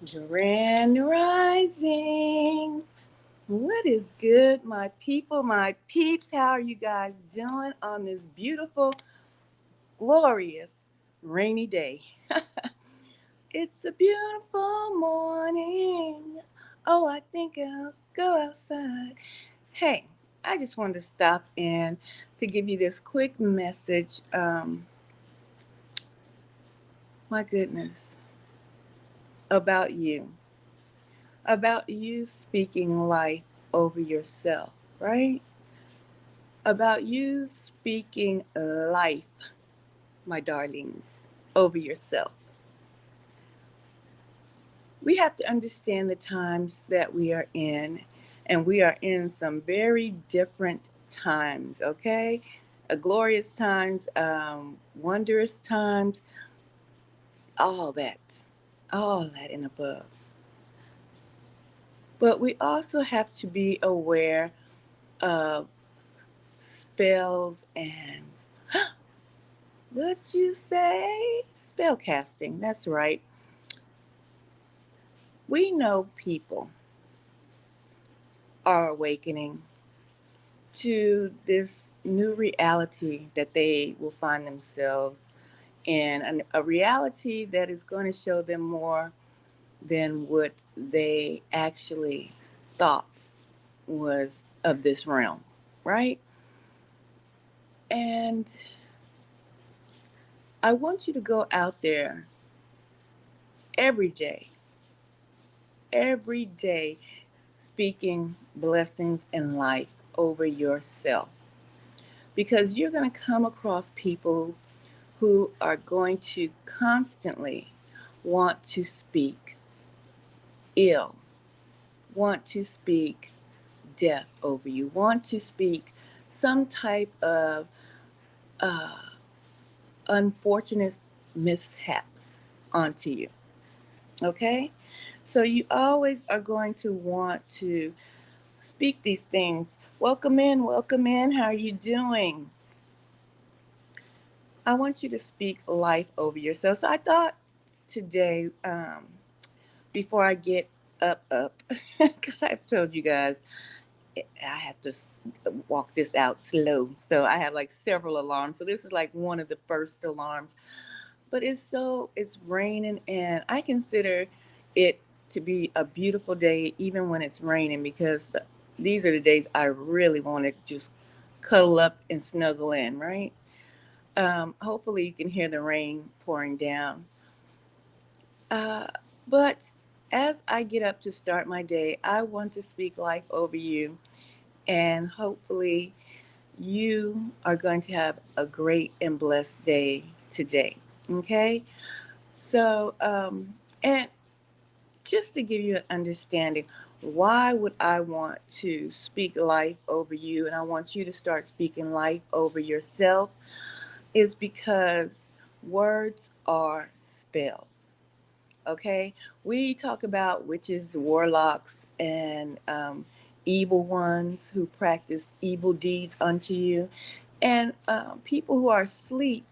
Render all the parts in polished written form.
Grand Rising. What is good, my people, my peeps? How are you guys doing on this beautiful, glorious, rainy day? It's a beautiful morning. Oh, I think I'll go outside. Hey, I just wanted to stop in to give you this quick message. My goodness, about you. About you speaking life over yourself, right? About you speaking life, my darlings, over yourself. We have to understand the times that we are in, and we are in some very different times, okay? Glorious times, wondrous times, all that, all that and above. But we also have to be aware of spells and what you say? Spell casting. That's right. We know people are awakening to this new reality that they will find themselves in, a reality that is going to show them more than what they actually thought was of this realm, right? And I want you to go out there every day, every day, speaking blessings in life over yourself. Because you're going to come across people who are going to constantly want to speak ill, want to speak death over you, want to speak some type of uh, unfortunate mishaps onto you. Okay? So you always are going to want to speak these things. Welcome in, welcome in. How are you doing? I want you to speak life over yourself. So I thought today, before I get up, because I've told you guys I have to walk this out slow. So I have like several alarms. So this is like one of the first alarms. But it's raining, and I consider it to be a beautiful day, even when it's raining, because these are the days I really want to just cuddle up and snuggle in, right? Hopefully, you can hear the rain pouring down. Uh, but as I get up to start my day, I want to speak life over you, and hopefully, you are going to have a great and blessed day today. Okay? So, and just to give you an understanding, why would I want to speak life over you and I want you to start speaking life over yourself? Is because words are spells. Okay? We talk about witches, warlocks, and evil ones who practice evil deeds unto you. And people who are asleep,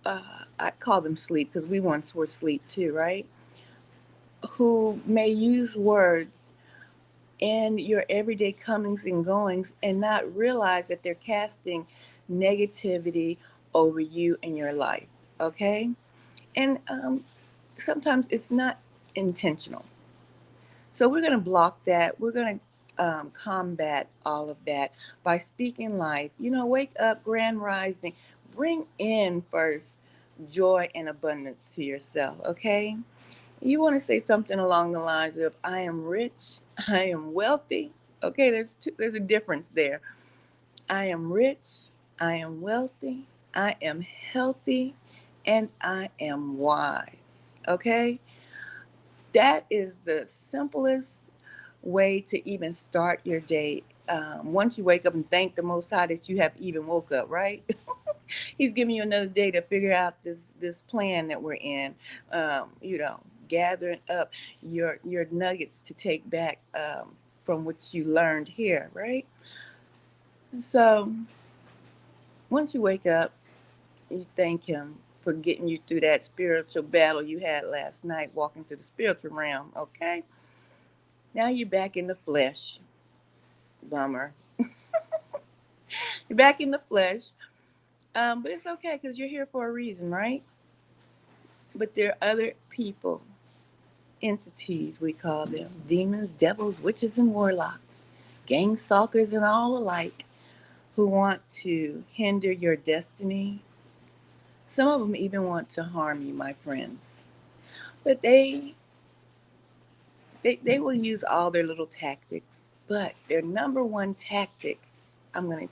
I call them sleep because we once were asleep too, right? Who may use words in your everyday comings and goings and not realize that they're casting negativity over you and your life. Okay? And sometimes it's not intentional. So we're going to block that. We're going to combat all of that by speaking life. You know, wake up, grand rising. Bring in first joy and abundance to yourself, okay? You want to say something along the lines of, I am rich, I am wealthy. Okay, there's a difference there. I am rich, I am wealthy, I am healthy, and I am wise. Okay? That is the simplest way to even start your day. Once you wake up and thank the Most High that you have even woke up, right? He's giving you another day to figure out this plan that we're in. You know, gathering up your nuggets to take back from what you learned here, right? So once you wake up, you thank him for getting you through that spiritual battle you had last night, walking through the spiritual realm. Okay, now you're back in the flesh. Bummer. You're back in the flesh. But it's okay because you're here for a reason, right? But there are other people, entities, we call them demons, devils, witches, and warlocks, gang stalkers, and all alike, who want to hinder your destiny. Some of them even want to harm you, my friends. But they will use all their little tactics. But their number one tactic, I'm gonna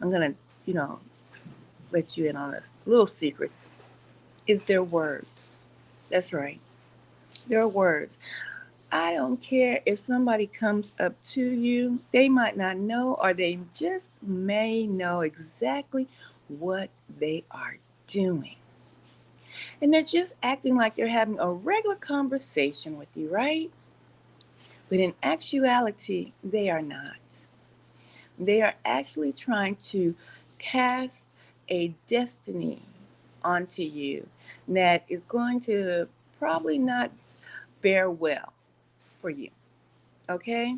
I'm gonna you know let you in on a little secret, is their words. That's right, their words. I don't care if somebody comes up to you, they might not know, or they just may know exactly what they are doing. And they're just acting like they're having a regular conversation with you, right? But in actuality, they are not. They are actually trying to cast a destiny onto you that is going to probably not bear well for you. Okay?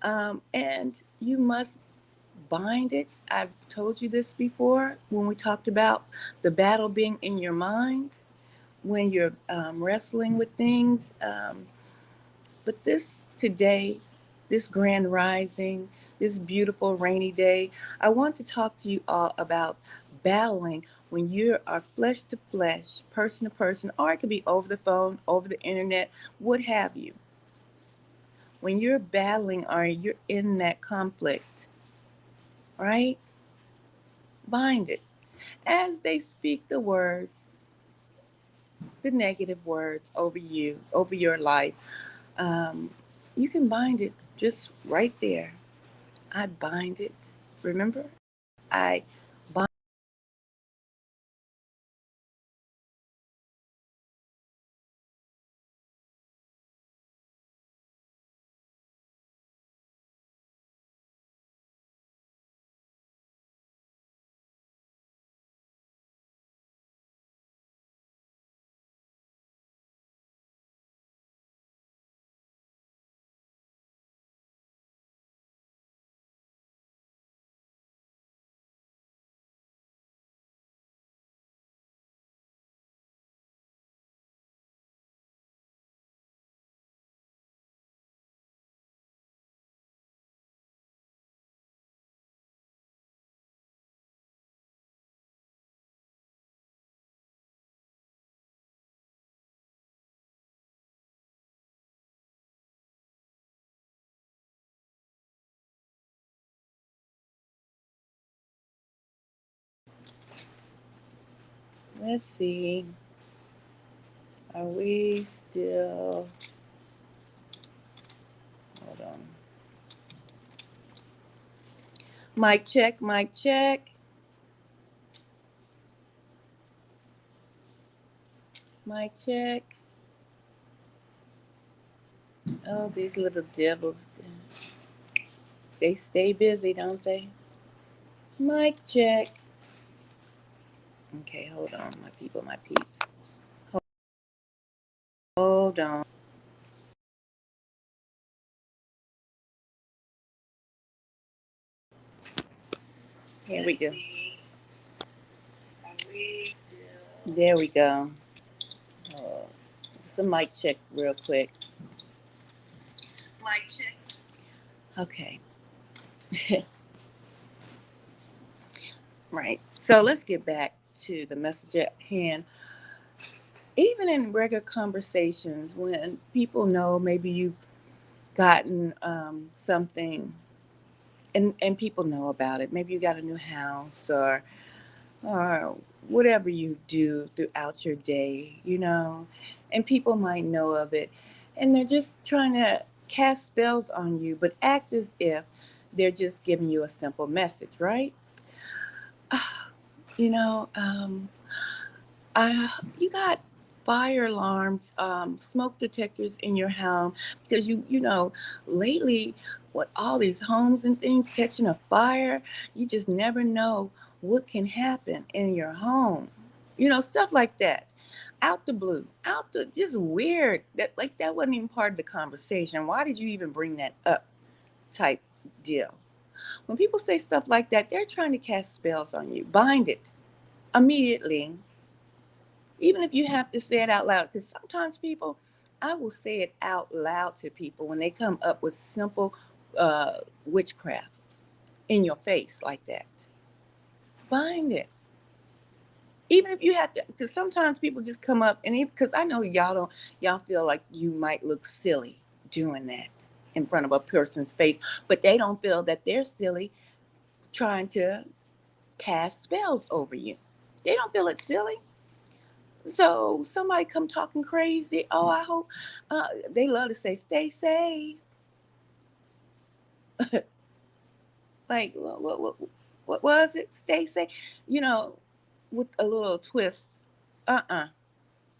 And you must bind it. I've told you this before when we talked about the battle being in your mind, when you're wrestling with things. But this today, this grand rising, this beautiful rainy day, I want to talk to you all about battling when you are flesh to flesh, person to person, or it could be over the phone, over the internet, what have you. When you're battling or you're in that conflict, right? Bind it. As they speak the words, the negative words over you, over your life, um, you can bind it just right there. I bind it. Remember? I bind. Let's see. Are we still? Hold on. Mic check, mic check, mic check. Oh, these little devils. They stay busy, don't they? Mic check. Okay, hold on, my people, my peeps. Hold on. Here we go. There we go. Uh, some mic check real quick. Mic check. Okay. Right. So let's get back to the message at hand. Even in regular conversations, when people know maybe you've gotten something and people know about it, maybe you got a new house or whatever you do throughout your day, and people might know of it, and they're just trying to cast spells on you, but act as if they're just giving you a simple message, right? You know, you got fire alarms, smoke detectors in your home because lately with all these homes and things catching a fire, you just never know what can happen in your home. Stuff like that. Out the blue, out the just weird. That wasn't even part of the conversation. Why did you even bring that up? Type deal. When people say stuff like that, they're trying to cast spells on you. Bind it immediately, even if you have to say it out loud. Because sometimes people, I will say it out loud to people when they come up with simple witchcraft in your face like that. Bind it. Even if you have to, because sometimes people just come up and because I know y'all feel like you might look silly doing that in front of a person's face, but they don't feel that they're silly trying to cast spells over you. They don't feel it's silly. So somebody come talking crazy. Oh, I hope they love to say, "Stay safe." Like what was it? Stay safe. You know, with a little twist. Uh-uh.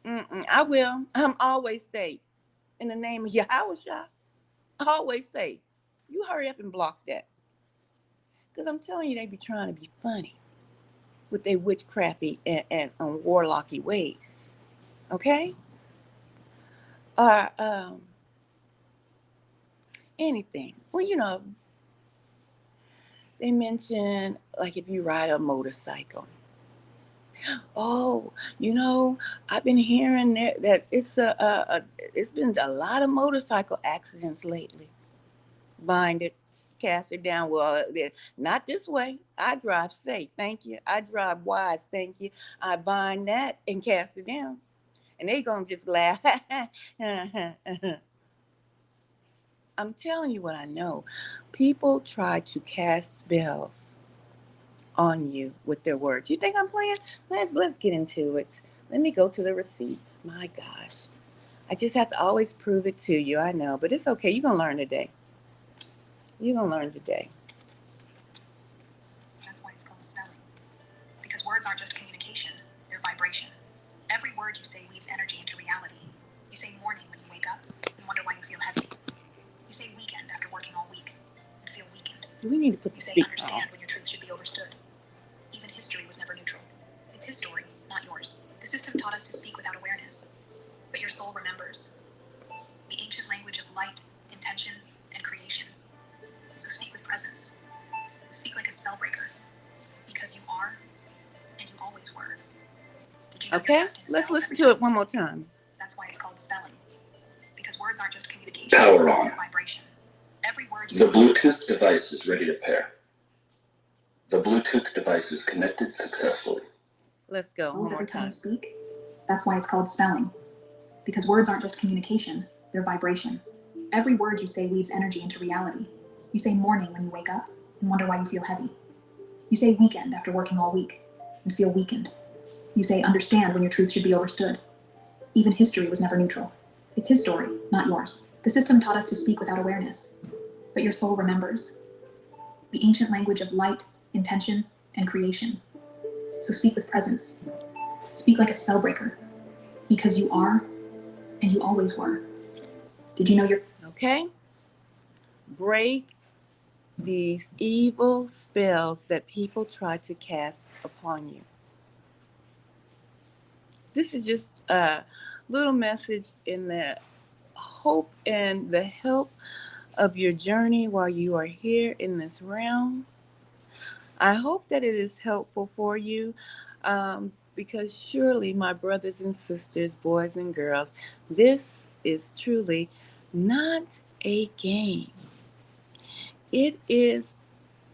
Mm-mm. I will. I'm always safe. In the name of Yahweh, always safe. You hurry up and block that. Because I'm telling you, they be trying to be funny with their witchcrafty and warlocky ways. Okay? Or anything. Well, they mention like if you ride a motorcycle. Oh, I've been hearing that it's been a lot of motorcycle accidents lately. Bind it, cast it down. Well, not this way. I drive safe, thank you. I drive wise, thank you. I bind that and cast it down. And they gonna just laugh. I'm telling you what I know. People try to cast spells on you with their words. You think I'm playing? Let's get into it. Let me go to the receipts. My gosh. I just have to always prove it to you. I know, but it's okay. You're gonna learn today. You're gonna learn today. That's why it's called spelling. Because words aren't just communication, they're vibration. Every word you say weaves energy into reality. You say morning when you wake up and wonder why you feel heavy. You say weekend after working all week and feel weakened. Do we need to put the You say speaker understand on? when your truth should be overstood. Even history was never neutral. It's his story, not yours. The system taught us to speak without awareness, but your soul remembers. The ancient language of light, intention, and creation. So speak with presence. Speak like a spellbreaker. Because you are, and you always were. Did you know Okay, let's listen to it one more time. That's why it's called spelling. Because words aren't just communication, power on. They're vibration. Every word you say. The Bluetooth device is ready to pair. The Bluetooth device is connected successfully. Let's go one more time. Speak. That's why it's called spelling. Because words aren't just communication, they're vibration. Every word you say weaves energy into reality. You say morning when you wake up and wonder why you feel heavy. You say weekend after working all week and feel weakened. You say understand when your truth should be overstood. Even history was never neutral. It's his story, not yours. The system taught us to speak without awareness, but your soul remembers. The ancient language of light, intention, and creation. So speak with presence. Speak like a spellbreaker. Because you are, and you always were. Did you know you're... Okay? Break these evil spells that people try to cast upon you. This is just a little message in the hope and the help of your journey while you are here in this realm. I hope that it is helpful for you because surely, my brothers and sisters, boys and girls, this is truly not a game. It is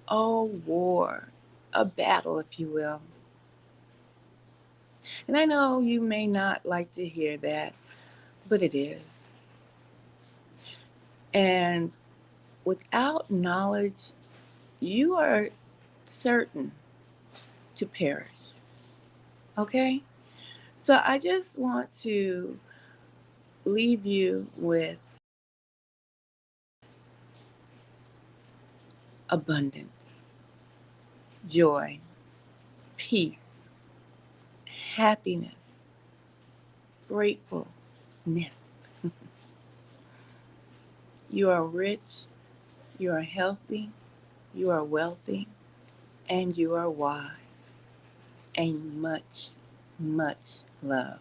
a war, a battle, if you will. And I know you may not like to hear that, but it is. And without knowledge, you are certain to perish. Okay? So I just want to leave you with abundance, joy, peace, happiness, gratefulness. You are rich, you are healthy, you are wealthy, and you are wise, and much Much love.